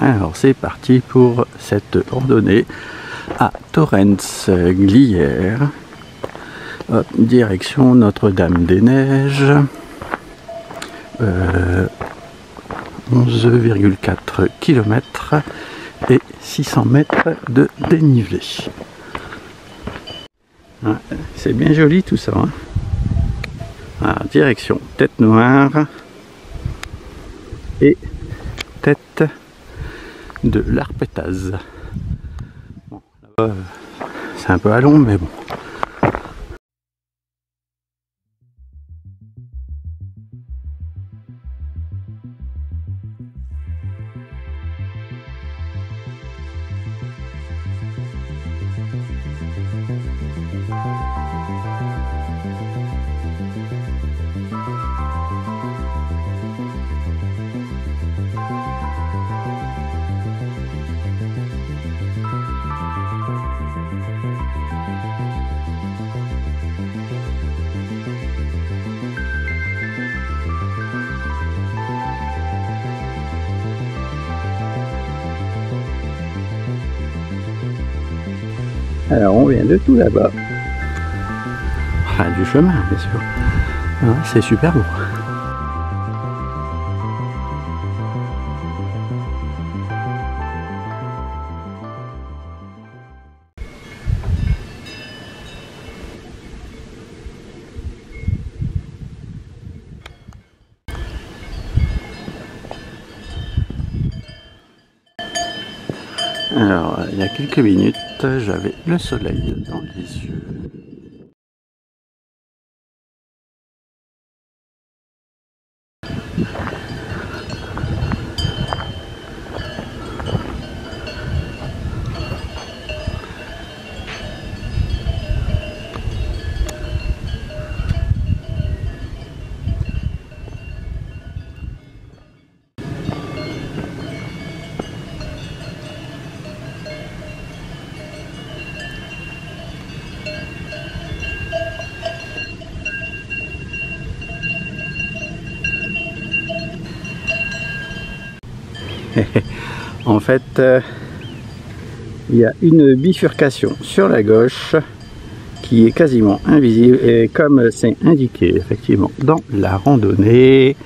Alors c'est parti pour cette randonnée à Torrens-Glières, direction Notre-Dame-des-Neiges, 11,4 km et 600 mètres de dénivelé. Ah, c'est bien joli tout ça, hein. Alors, direction Tête Noire et Tête de l'Arpetaz. Bon, là-bas, c'est un peu à l'ombre, mais bon. Alors on vient de tout là-bas. Ah, du chemin bien sûr. Ah, c'est super beau. Alors, il y a quelques minutes, j'avais le soleil dans les yeux. En fait, il y a une bifurcation sur la gauche qui est quasiment invisible, et comme c'est indiqué effectivement dans la randonnée,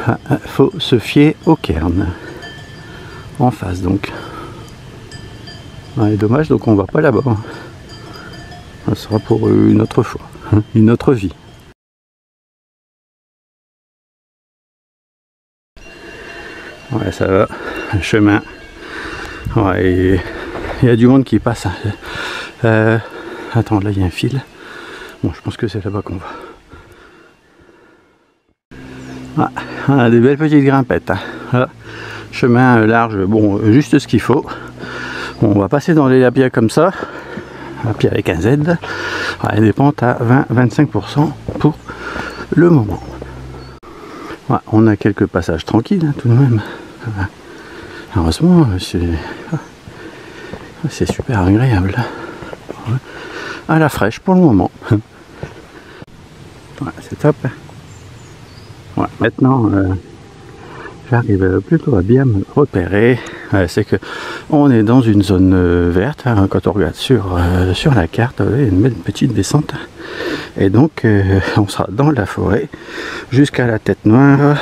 il faut se fier au cairn en face. Donc ouais, dommage, donc on va pas là-bas, ça sera pour une autre fois, une autre vie. Ouais, ça va, le chemin. Ouais, il y a du monde qui passe. Attends, là il y a un fil. Bon, je pense que c'est là-bas qu'on va. Ah, on a des belles petites grimpettes, hein. Voilà. Chemin large, bon, juste ce qu'il faut. Bon, on va passer dans les lapias comme ça. Lapia avec un Z. Ouais, des pentes à 20-25% pour le moment. Ouais, on a quelques passages tranquilles, hein, tout de même. Heureusement, c'est super agréable. À la fraîche pour le moment. Ouais, c'est top. Ouais, maintenant, j'arrive plutôt à bien me repérer. C'est que on est dans une zone verte, hein, quand on regarde sur la carte, il y a une petite descente. Et donc, on sera dans la forêt jusqu'à la Tête Noire.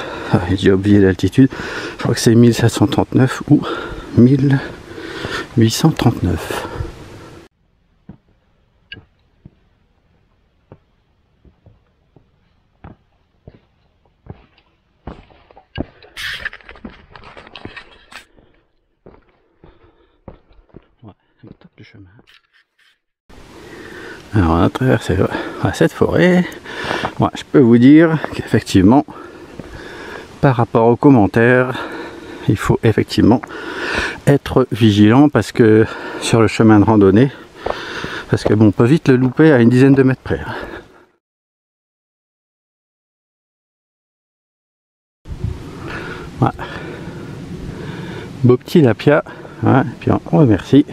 J'ai oublié l'altitude, je crois que c'est 1739 ou 1839. Ouais, top le chemin. Alors on a traversé cette forêt. Ouais, je peux vous dire qu'effectivement, par rapport aux commentaires, il faut effectivement être vigilant, parce que sur le chemin de randonnée, parce que bon, on peut vite le louper à une dizaine de mètres près. Ouais. Beau petit lapia, ouais. Puis on remercie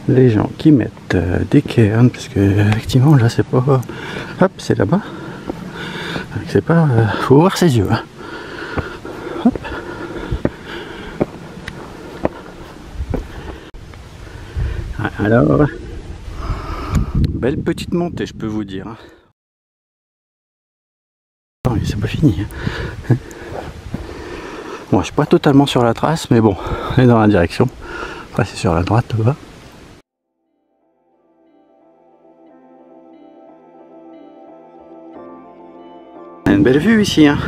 les gens qui mettent des cairns, parce que effectivement là c'est pas, hop, c'est là-bas, c'est pas, faut ouvrir ses yeux, hein. Hop. Alors, belle petite montée, je peux vous dire. Non, c'est pas fini. Bon, je suis pas totalement sur la trace, mais bon, on est dans la direction. Après, c'est sur la droite là-bas. Une belle vue ici. Hein.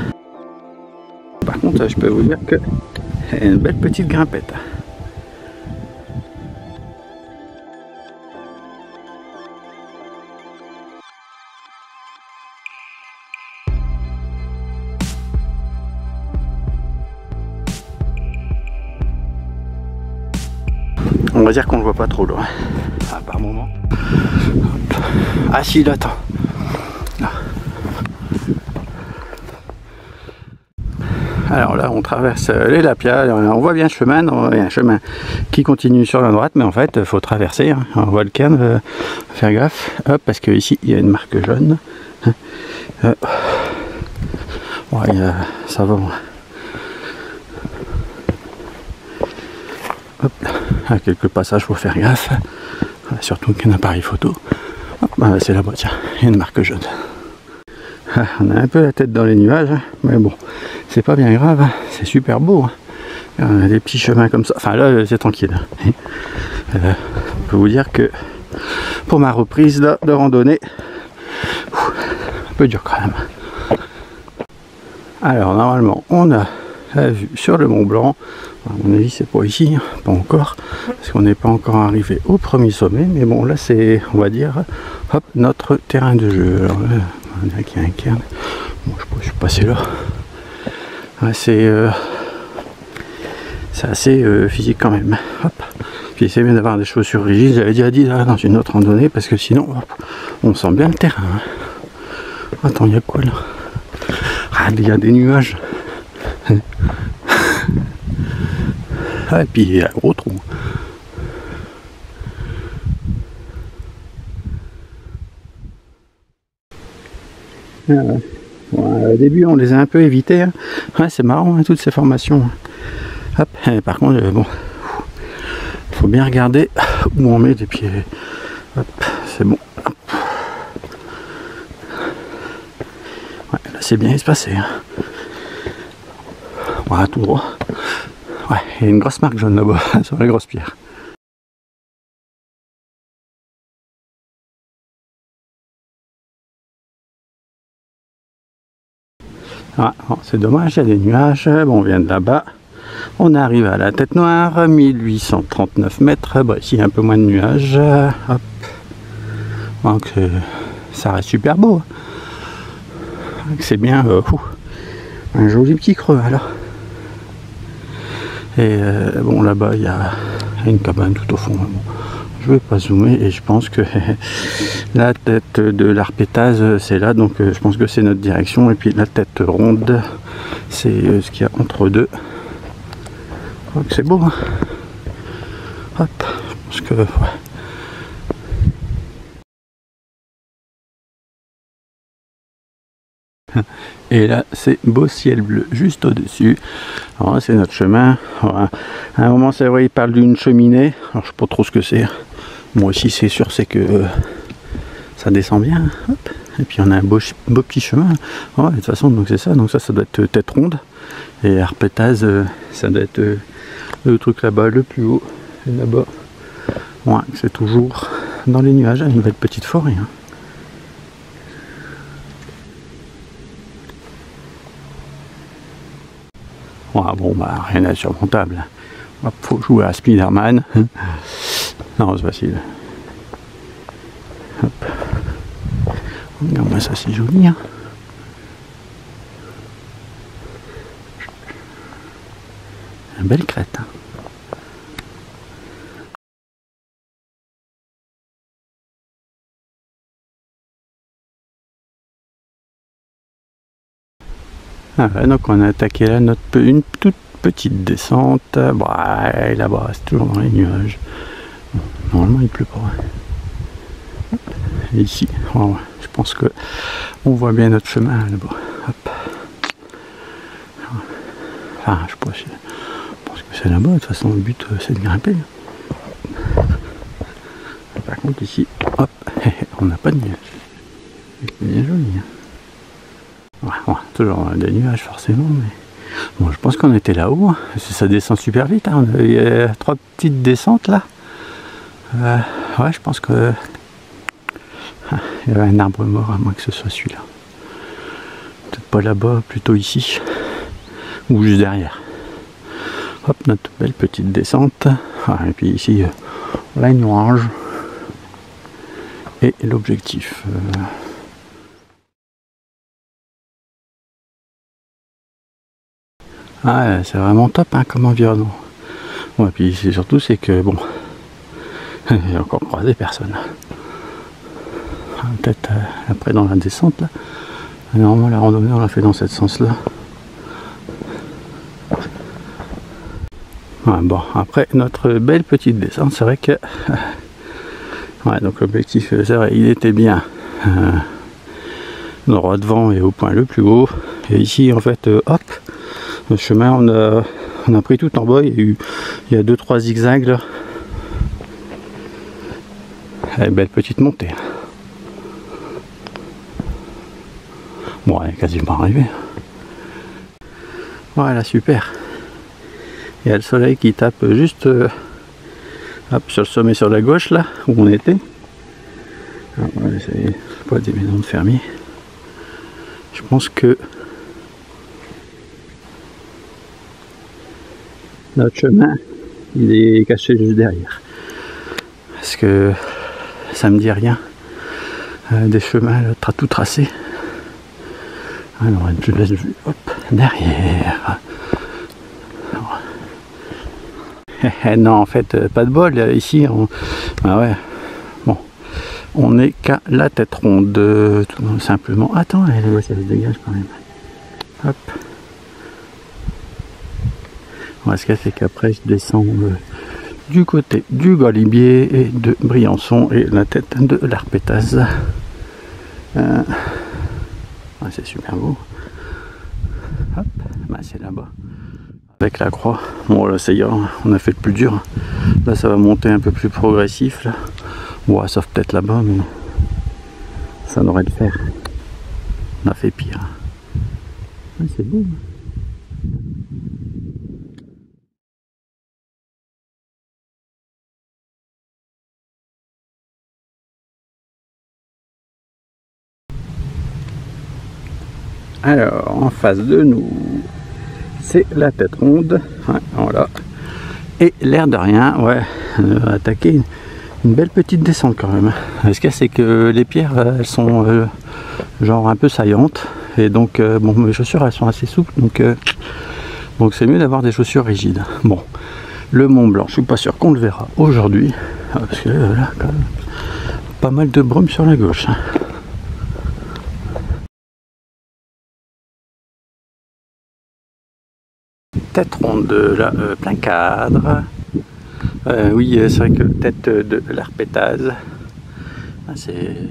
Par contre, je peux vous dire que c'est une belle petite grimpette. On va dire qu'on le voit pas trop loin. Ah, par moment. Hop. Ah si, là, attends. Là. Alors là, on traverse les Lapias, on voit bien le chemin, il y a un chemin qui continue sur la droite, mais en fait, il faut traverser. Hein. On voit le cairn, faire gaffe, hop, parce que ici, il y a une marque jaune. Ouais, ça va. Hop, à quelques passages, il faut faire gaffe, surtout qu'un appareil photo. Bah, c'est là-bas, tiens, il y a une marque jaune. On a un peu la tête dans les nuages, mais bon, c'est pas bien grave, c'est super beau. Hein. Des petits chemins comme ça, enfin là c'est tranquille. Je peux vous dire que pour ma reprise là, de randonnée, un peu dur quand même. Alors normalement on a la vue sur le Mont Blanc. À mon avis c'est pas ici, pas encore, parce qu'on n'est pas encore arrivé au premier sommet, mais bon là c'est, on va dire, hop, notre terrain de jeu. Alors là, on dirait qu'il y a un cairn. Bon, je suis passé là. Ouais, c'est assez physique quand même. Hop. Puis essayez bien d'avoir des chaussures rigides, j'avais déjà dit là dans une autre randonnée, parce que sinon hop, on sent bien le terrain. Hein. Attends, il y a quoi là? Ah, il y a des nuages. Ah, et puis il y a un gros trou. Ah, ouais. Ouais, au début on les a un peu évités. Hein. Ouais, c'est marrant hein, toutes ces formations. Hop. Et par contre, bon, faut bien regarder où on met les pieds. Hop, c'est bon. Hop. Ouais, là c'est bien espacé. Hein. Voilà, tout droit. Ouais, il y a une grosse marque jaune là-bas sur les grosses pierres. Ah, bon, c'est dommage, il y a des nuages. Bon, on vient de là-bas. On arrive à la Tête Noire, 1839 mètres. Bon, ici, un peu moins de nuages. Hop. Donc, ça reste super beau. C'est bien. Un joli petit creux, alors. Et bon, là-bas, il y a une cabane tout au fond. Bon, je vais pas zoomer et je pense que la tête de l'Arpétaz c'est là, donc je pense que c'est notre direction. Et puis la tête ronde, c'est ce qu'il y a entre deux. Donc c'est beau. Hein. Hop, je pense que ouais. Et là c'est beau ciel bleu juste au dessus. Alors là c'est notre chemin. Voilà. À un moment c'est vrai, il parle d'une cheminée, alors je sais pas trop ce que c'est. Moi aussi c'est sûr, c'est que ça descend bien. Hop. Et puis on a un beau petit chemin. Ouais, de toute façon donc c'est ça, donc ça doit être tête ronde. Et Arpétaz ça doit être le truc là-bas, le plus haut. Et là-bas, ouais, c'est toujours dans les nuages, une belle petite forêt. Hein. Ouais, bon bah rien d'insurmontable. Faut jouer à Spider-Man. Non, c'est facile. Hop. Regarde-moi ça, c'est joli. Hein. Une belle crête. Hein. Ah ouais, donc on a attaqué là une toute petite descente. Bah, là-bas, c'est toujours dans les nuages. Bon, normalement, il pleut pas. Et ici, oh, je pense que on voit bien notre chemin là-bas. Hop. Enfin, je pense que c'est là-bas. De toute façon, le but, c'est de grimper. par contre ici, hop, on n'a pas de nuages. C'est bien joli. Hein. Ouais, toujours des nuages forcément, mais bon, je pense qu'on était là-haut. Hein. Ça descend super vite. Hein. Il y a 3 petites descentes là. Ouais, je pense que il y avait un arbre mort, à moins que ce soit celui-là. Peut-être pas là-bas, plutôt ici, ou juste derrière. Hop, notre belle petite descente. Ah, et puis ici, la nuage et l'objectif. Ah, c'est vraiment top hein, comme environnement. Ouais, puis surtout c'est que bon, j'ai encore croisé personne. Peut-être après dans la descente là. Normalement la randonnée on l'a fait dans ce sens là. Ouais, bon, après notre belle petite descente, c'est vrai que ouais, donc l'objectif, c'est vrai, il était bien droit devant et au point le plus haut. Et ici en fait, hop, le chemin on a pris tout en bas. Il y a 2-3 zigzags là. Et belle petite montée. Bon, elle est quasiment arrivée. Voilà, super. Il y a le soleil qui tape juste hop, sur le sommet sur la gauche là où on était. Alors, voilà, c'est pas des maisons de fermiers. Je pense que notre chemin il est caché juste derrière. Parce que ça me dit rien. Des chemins là, tout tracés. Alors je laisse vue, hop, derrière. Non, en fait, pas de bol, ici, ah ouais, bon, on n'est qu'à la tête ronde, tout simplement. Attends, ça se dégage quand même. Hop. Ouais, ce qu'il y a, c'est qu'après, je descends du côté du Galibier et de Briançon et la tête de l'Arpétaz. Ouais, c'est super beau. Hop, bah, c'est là-bas. Avec la croix. Bon là ça y est, on a fait le plus dur. Là ça va monter un peu plus progressif là. Ouais, sauf peut-être là-bas, mais ça devrait le faire. On a fait pire. Ouais, c'est beau. Alors en face de nous, c'est la tête ronde. Ouais, voilà. Et l'air de rien, ouais, on va attaquer une belle petite descente quand même. Ce qu'il y a, c'est que les pierres, elles sont genre un peu saillantes. Et donc, bon, mes chaussures, elles sont assez souples. Donc c'est mieux d'avoir des chaussures rigides. Bon, le Mont Blanc, je suis pas sûr qu'on le verra aujourd'hui. Parce que là, quand même, pas mal de brume sur la gauche. Tête ronde de la plein cadre. Oui, c'est vrai que tête de l'Arpétaz. Ah, c'est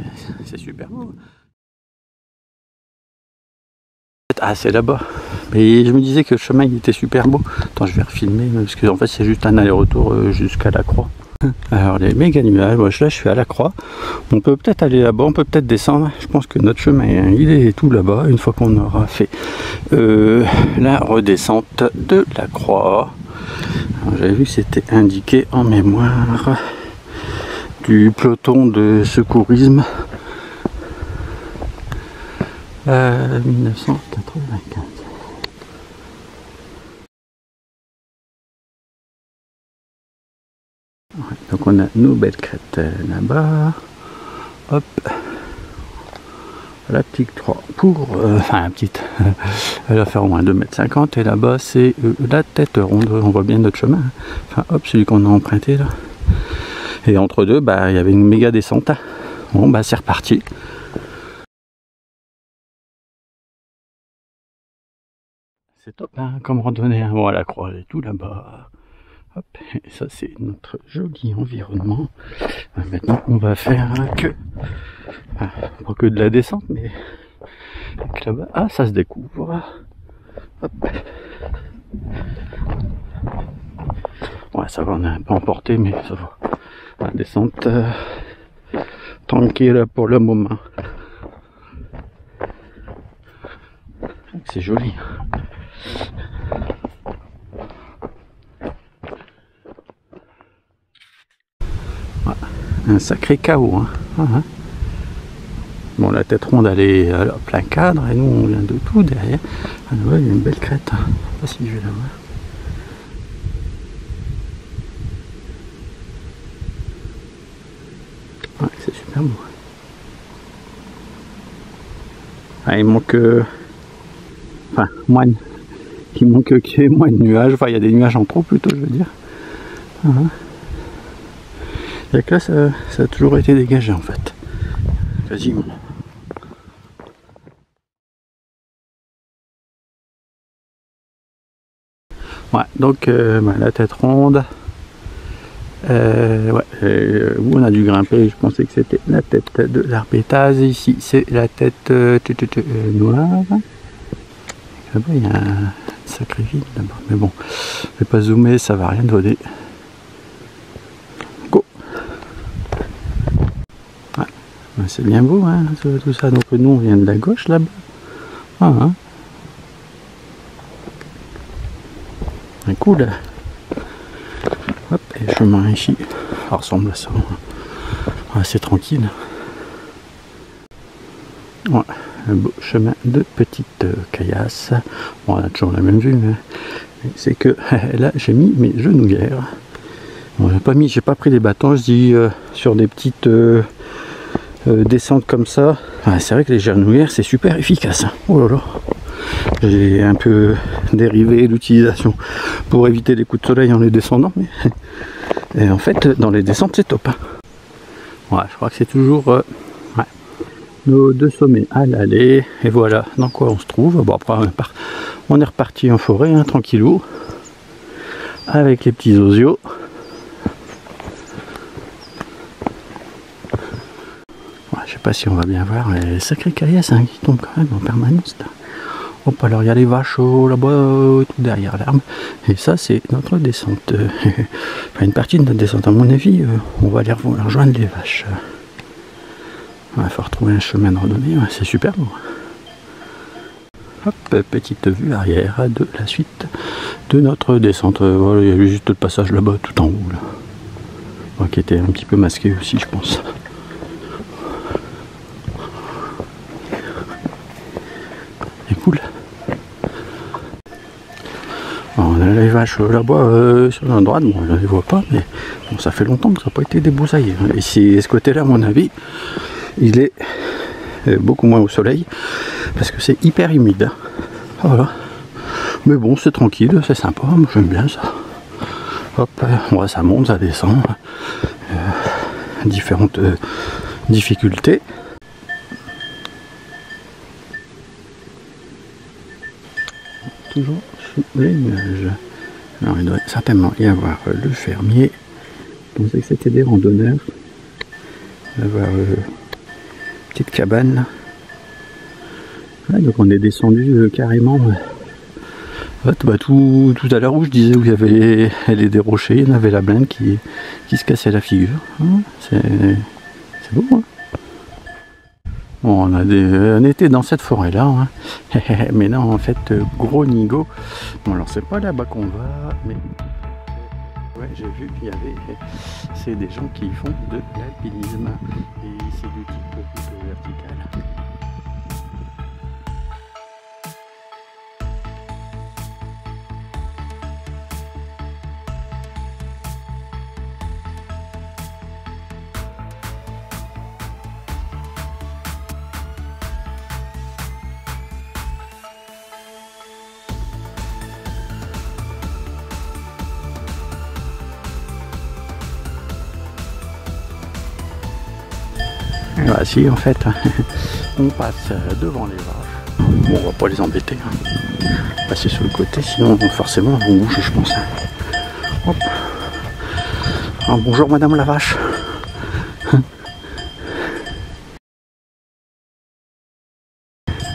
super beau. Ah, c'est là-bas. Mais je me disais que le chemin il était super beau. Attends, je vais refilmer parce que en fait c'est juste un aller-retour jusqu'à la croix. Alors les méga nuages, moi là je suis à la croix. On peut peut-être aller là-bas, on peut peut-être descendre. Je pense que notre chemin il est tout là-bas. Une fois qu'on aura fait la redescente de la croix. J'avais vu que c'était indiqué en mémoire du peloton de secourisme 1995. Ouais, donc on a nos belles crêtes là-bas. Hop. La petite 3 pour, enfin la petite, elle va faire au moins 2,50 m et là-bas c'est la tête ronde, on voit bien notre chemin, enfin hop, celui qu'on a emprunté là. Et entre deux, bah il y avait une méga descente. Bon bah c'est reparti. C'est top hein, comme randonnée, hein. Bon la croix elle est tout là-bas. Hop, et ça c'est notre joli environnement. Maintenant on va faire pas que de la descente, mais là-bas, ah ça se découvre. Hop. Ouais ça va, on est un peu emporté, mais ça va. La descente tranquille pour le moment. C'est joli. Ouais, un sacré chaos. Hein. Bon, la tête ronde elle est à plein cadre et nous on vient de tout derrière. Ah, ouais, il y a une belle crête. Je sais pas si je vais la voir. Ouais, c'est super beau. Ah, il manque enfin moins de... il manque qu'il y ait moins de nuages, enfin il y a des nuages en trop plutôt je veux dire. Il y a que là ça a toujours été dégagé en fait. Quasiment. Ouais, donc la tête ronde. Où on a dû grimper, je pensais que c'était la tête de l'Arpétase. Ici, c'est la tête noire. Là-bas, il y a un sacré vide là-bas. Mais bon, je vais pas zoomer, ça va rien donner. Go! Ouais, c'est bien beau, hein, tout ça. Donc, nous, on vient de la gauche là-bas. Cool. Hop, et le chemin ici, ça ressemble à ça. C'est tranquille. Ouais, un beau chemin de petite caillasse. Bon, on a toujours la même vue, mais c'est que là j'ai mis mes genouillères. Bon, j'ai pas pris les bâtons, je dis sur des petites descentes comme ça. C'est vrai que les genouillères c'est super efficace. Oh là là. J'ai un peu dérivé l'utilisation pour éviter les coups de soleil en les descendant, mais et en fait dans les descentes c'est top. Ouais, je crois que c'est toujours nos deux sommets à l'aller, et voilà dans quoi on se trouve. Bon, après on est reparti en forêt, hein, tranquillou, avec les petits osios. Ouais, je sais pas si on va bien voir les sacrés caillasses hein, qui tombent quand même en permanence là. Hop, alors il y a les vaches là-bas, tout derrière l'arbre. Et ça, c'est notre descente. Enfin, une partie de notre descente, à mon avis, on va aller rejoindre les vaches. Il va falloir trouver un chemin de randonnée, ouais, c'est super beau. Hop, petite vue arrière de la suite de notre descente. Voilà, il y a eu juste le passage là-bas, tout en haut. Là. Ouais, qui était un petit peu masqué aussi, je pense. Cool. On a les vaches là-bas sur la droite, bon je ne les vois pas, mais bon, ça fait longtemps que ça n'a pas été débroussaillé. Et ce côté-là, à mon avis, il est beaucoup moins au soleil, parce que c'est hyper humide. Voilà. Mais bon, c'est tranquille, c'est sympa, moi j'aime bien ça. Hop, ouais, ça monte, ça descend. Différentes difficultés. Toujours sous les nuages. Alors il doit certainement y avoir le fermier. Je pensais que c'était des randonneurs. Il va y avoir une petite cabane. Ouais, donc on est descendu carrément. Tout à l'heure où je disais où il y avait des rochers, il y en avait la blinde qui se cassait la figure. C'est beau, hein. Bon, on était dans cette forêt là, hein. Mais non, en fait, gros nigo. Bon, alors c'est pas là-bas qu'on va, mais ouais, j'ai vu qu'il y avait, c'est des gens qui font de l'alpinisme et c'est du type plutôt vertical. Voilà, si en fait on passe devant les vaches, bon, on va pas les embêter, hein. Passer sur le côté, sinon forcément elles vont bouger, je pense. Hop. Alors, bonjour madame la vache.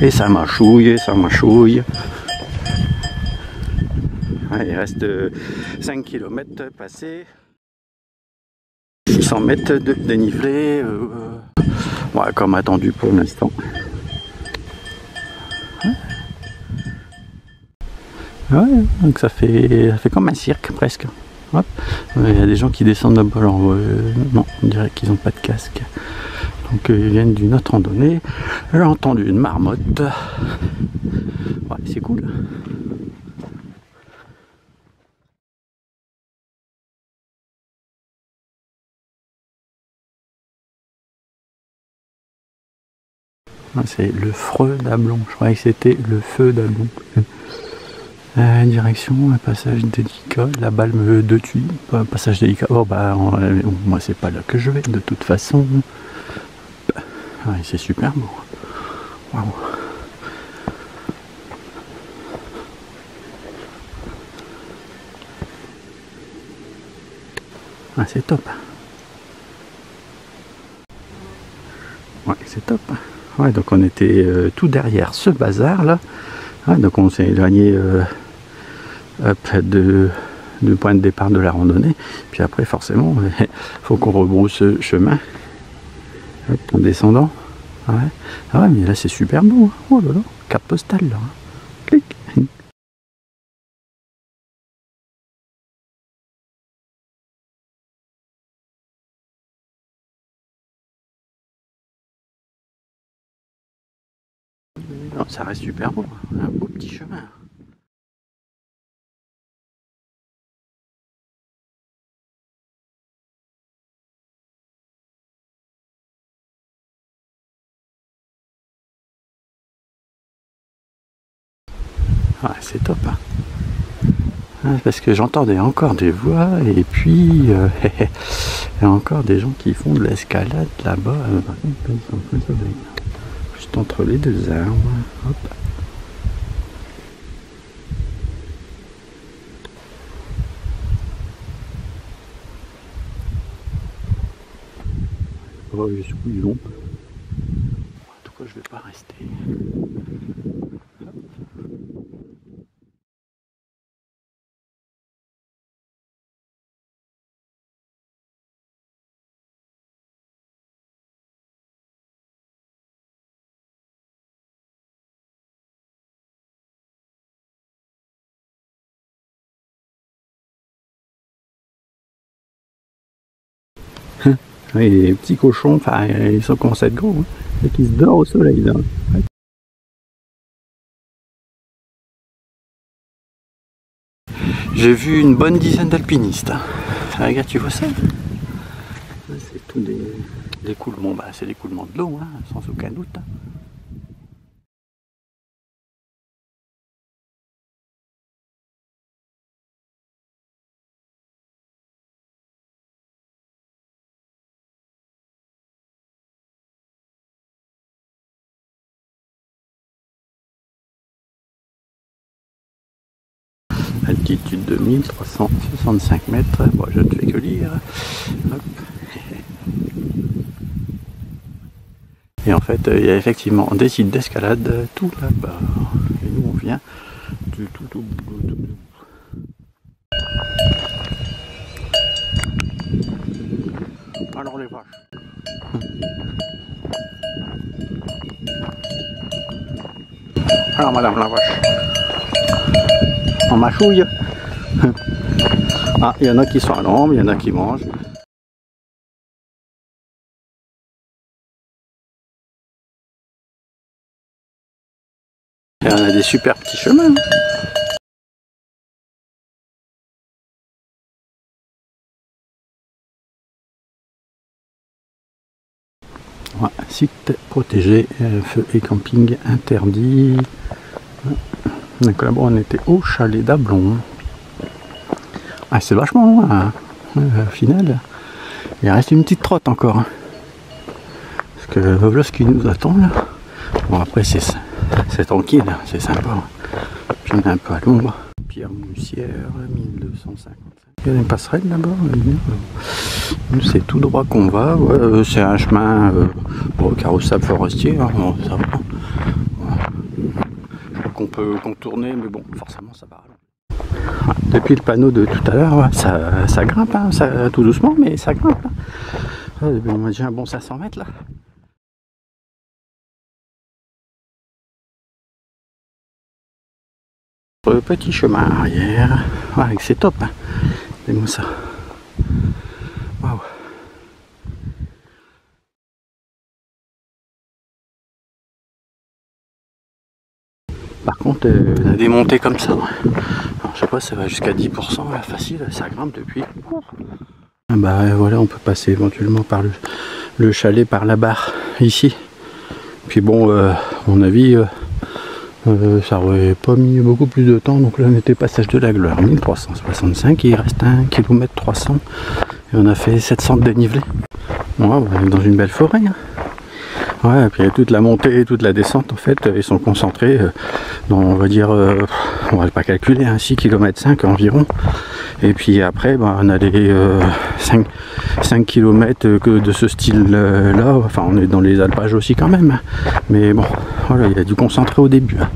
Et ça mâchouille, et ça mâchouille. Ouais, il reste 5 km passés. 600 mètres de dénivelé. Ouais, comme attendu pour l'instant. Ouais, donc ça fait comme un cirque presque. Hop. Il y a des gens qui descendent là-bas. Alors, non, on dirait qu'ils n'ont pas de casque. Donc ils viennent d'une autre randonnée. J'ai entendu une marmotte. Ouais, c'est cool. C'est le freux d'Ablon. Je croyais que c'était le feu d'Ablon. Direction, un passage délicat, la balme de Tuy. Un passage délicat. Oh bah, moi c'est pas là que je vais de toute façon. Ouais, c'est super beau. Waouh. Ah, c'est top. Ouais, c'est top. Ouais, donc on était tout derrière ce bazar là. Ouais, donc on s'est éloigné du point de départ de la randonnée. Puis après, forcément, il faut qu'on rebrousse chemin hop, en descendant. Ouais. Ah ouais, mais là c'est super beau. Oh là là, carte postale là. Clic. Non, ça reste super beau. Un beau petit chemin. Ouais, c'est top. Hein. Parce que j'entendais encore des voix et puis il y a encore des gens qui font de l'escalade là-bas. Juste entre les deux arbres. Hop. Oh, jusqu'où ils vont. En tout cas, je vais pas rester. Oui, les petits cochons, enfin, ils sont commencés à être gros, hein, et qui se dorent au soleil là. Ouais. J'ai vu une bonne dizaine d'alpinistes. Regarde, tu vois ça? C'est tous des écoulements, bah, c'est l'écoulement de l'eau, hein, sans aucun doute. Altitude de 1365 mètres, bon, je ne fais que lire. Hop. Et en fait, il y a effectivement des sites d'escalade tout là-bas. Et nous, on vient du tout bout. Alors les vaches. Alors madame la vache. En mâchouille. Ah, il y en a qui sont à l'ombre, il y en a qui mangent. Et on a des super petits chemins. Ouais, site protégé, feu et camping interdit. Donc là-bas on était au chalet d'Ablon. Ah, c'est vachement loin, hein. Au final. Il reste une petite trotte encore. Hein. Parce que voilà ce qui nous attend là. Bon après c'est tranquille, c'est sympa. Puis on est un peu à l'ombre. Pierre Moussière, 1255. Il y a une passerelle là-bas. C'est tout droit qu'on va. Ouais, c'est un chemin carrossable forestier. Hein, bon, ça va. Ouais. Je crois qu'on peut contourner, mais bon, forcément ça va. Ouais, depuis le panneau de tout à l'heure, ouais, ça grimpe, hein, tout doucement, mais ça grimpe. Hein. Ouais, on a déjà un bon 500 mètres là. Petit chemin arrière. Ouais, c'est top. Hein. Regardez-moi ça. Waouh. Par contre, on a des montées comme ça. Alors, je sais pas, ça va jusqu'à 10% là, facile, ça grimpe depuis. Bah voilà, on peut passer éventuellement par le chalet, par la barre ici. Puis bon, à mon avis, ça aurait pas mis beaucoup plus de temps. Donc là, on était passage de la Gloire, 1365, il reste 1 km 300 et on a fait 700 de dénivelé. Ouais, on est dans une belle forêt. Hein. Ouais, et puis toute la montée et toute la descente, en fait, ils sont concentrés dans, on va dire, on va pas calculer, hein, 6 km 5 environ. Et puis après, bah, on a les 5 km que de ce style-là. Enfin, on est dans les alpages aussi quand même. Hein. Mais bon, voilà, il y a du concentré au début. Hein.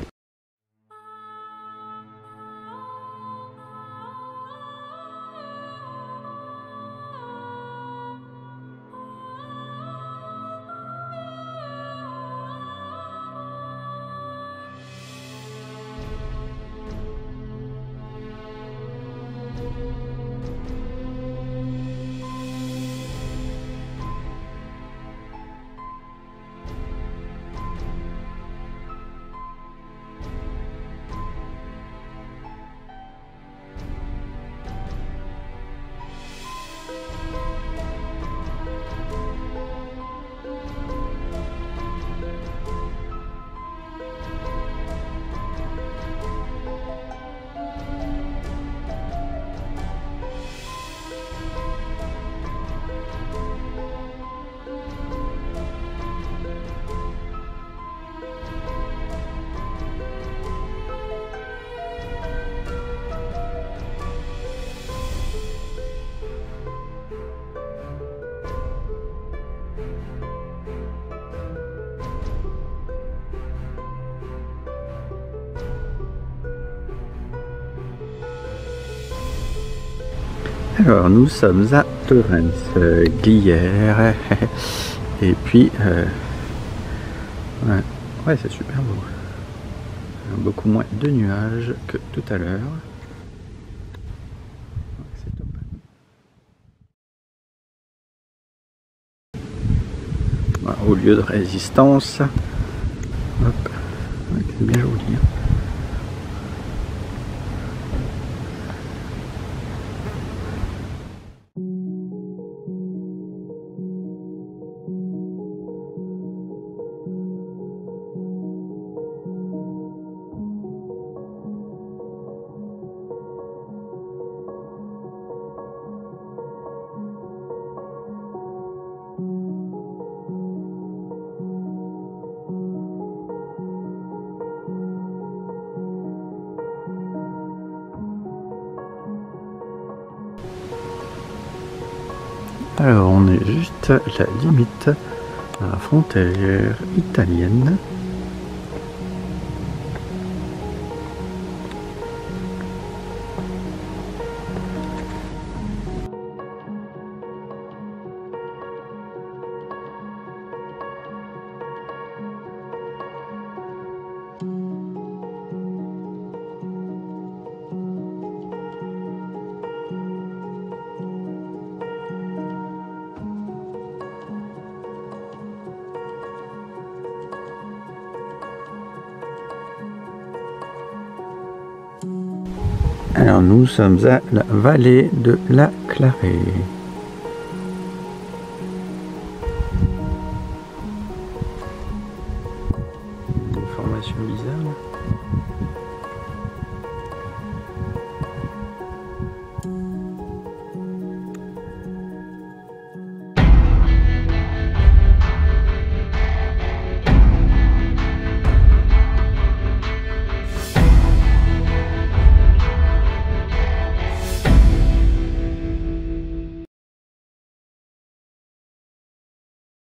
Alors nous sommes à Torrens-Glières et puis ouais c'est super beau, beaucoup moins de nuages que tout à l'heure, c'est top. Voilà, au lieu de résistance, hop, c'est bien joli. Hein. Alors on est juste à la limite, à la frontière italienne. Alors nous sommes à la vallée de la Clarée. Une formation bizarre.